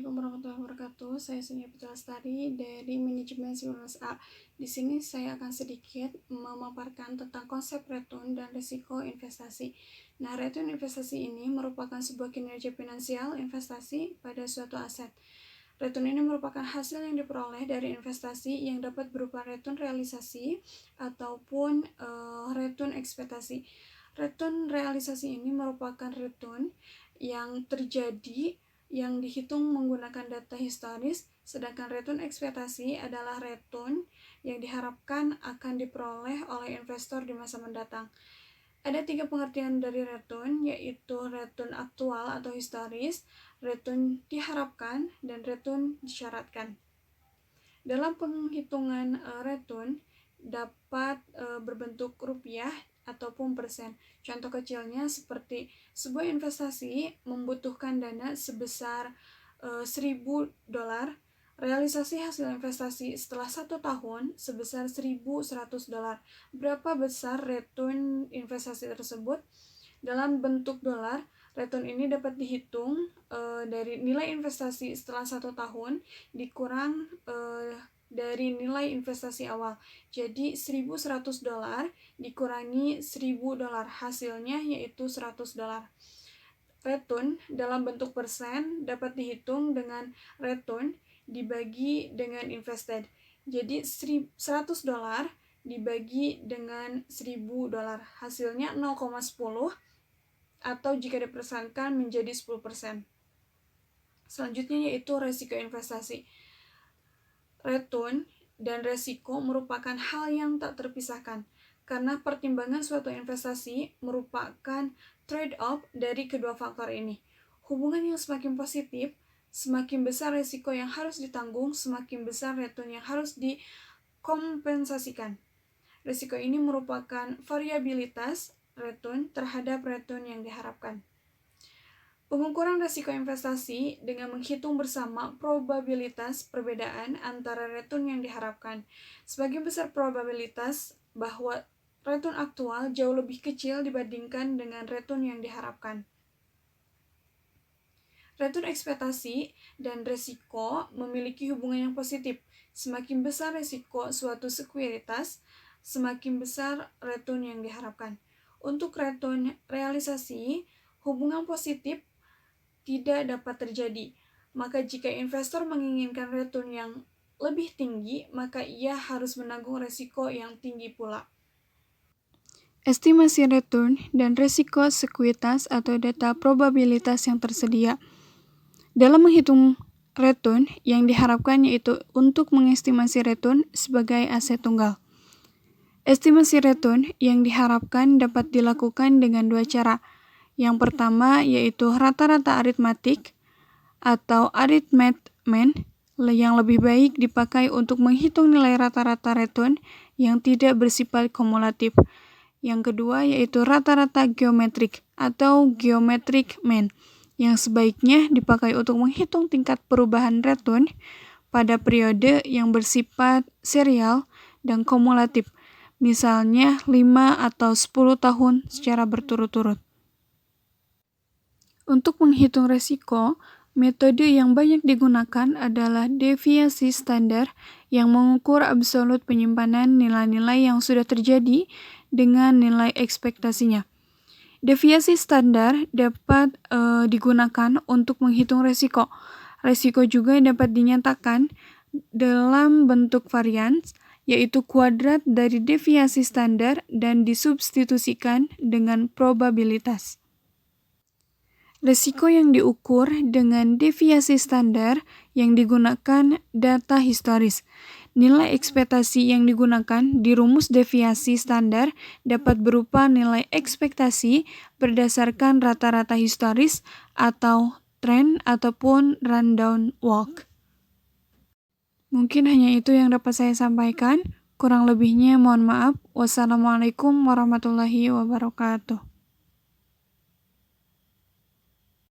Assalamualaikum warahmatullahi wabarakatuh. Saya Sunia Putra Lestari dari Manajemen 19A. Di sini saya akan sedikit memaparkan tentang konsep return dan risiko investasi. Nah, return investasi ini merupakan sebuah kinerja finansial investasi pada suatu aset. Return ini merupakan hasil yang diperoleh dari investasi yang dapat berupa return realisasi ataupun return ekspektasi. Return realisasi ini merupakan return yang terjadi yang dihitung menggunakan data historis, sedangkan return ekspektasi adalah return yang diharapkan akan diperoleh oleh investor di masa mendatang. Ada 3 pengertian dari return, yaitu return aktual atau historis, return diharapkan, dan return disyaratkan. Dalam penghitungan return dapat berbentuk rupiah ataupun persen. Contoh kecilnya seperti sebuah investasi membutuhkan dana sebesar $1.000, realisasi hasil investasi setelah 1 tahun sebesar $1.100. Berapa besar return investasi tersebut? Dalam bentuk dolar, return ini dapat dihitung dari nilai investasi setelah 1 tahun dikurang dari nilai investasi awal. Jadi $1.100 dikurangi $1.000, hasilnya yaitu $100. Return dalam bentuk persen dapat dihitung dengan return dibagi dengan invested. Jadi $100 dibagi dengan $1.000, hasilnya 0,10 atau jika dipersenkan menjadi 10%. Selanjutnya yaitu resiko investasi. Return dan resiko merupakan hal yang tak terpisahkan, karena pertimbangan suatu investasi merupakan trade-off dari kedua faktor ini. Hubungan yang semakin positif, semakin besar resiko yang harus ditanggung, semakin besar return yang harus dikompensasikan. Resiko ini merupakan variabilitas return terhadap return yang diharapkan. Pengukuran risiko investasi dengan menghitung bersama probabilitas perbedaan antara return yang diharapkan. Sebagian besar probabilitas bahwa return aktual jauh lebih kecil dibandingkan dengan return yang diharapkan. Return ekspektasi dan risiko memiliki hubungan yang positif. Semakin besar risiko suatu sekuritas, semakin besar return yang diharapkan. Untuk return realisasi, hubungan positif tidak dapat terjadi. Maka jika investor menginginkan return yang lebih tinggi, maka ia harus menanggung risiko yang tinggi pula. Estimasi return dan risiko sekuritas atau data probabilitas yang tersedia. Dalam menghitung return, yang diharapkan yaitu untuk mengestimasi return sebagai aset tunggal. Estimasi return yang diharapkan dapat dilakukan dengan 2 cara. Yang pertama yaitu rata-rata aritmatik atau arithmetic yang lebih baik dipakai untuk menghitung nilai rata-rata return yang tidak bersifat kumulatif. Yang kedua yaitu rata-rata geometrik atau geometric mean yang sebaiknya dipakai untuk menghitung tingkat perubahan return pada periode yang bersifat serial dan kumulatif, misalnya 5 atau 10 tahun secara berturut-turut. Untuk menghitung resiko, metode yang banyak digunakan adalah deviasi standar yang mengukur absolut penyimpanan nilai-nilai yang sudah terjadi dengan nilai ekspektasinya. Deviasi standar dapat digunakan untuk menghitung resiko. Resiko juga dapat dinyatakan dalam bentuk varians, yaitu kuadrat dari deviasi standar dan disubstitusikan dengan probabilitas. Risiko yang diukur dengan deviasi standar yang digunakan data historis. Nilai ekspektasi yang digunakan di rumus deviasi standar dapat berupa nilai ekspektasi berdasarkan rata-rata historis atau tren ataupun rundown walk. Mungkin hanya itu yang dapat saya sampaikan. Kurang lebihnya mohon maaf. Wassalamualaikum warahmatullahi wabarakatuh.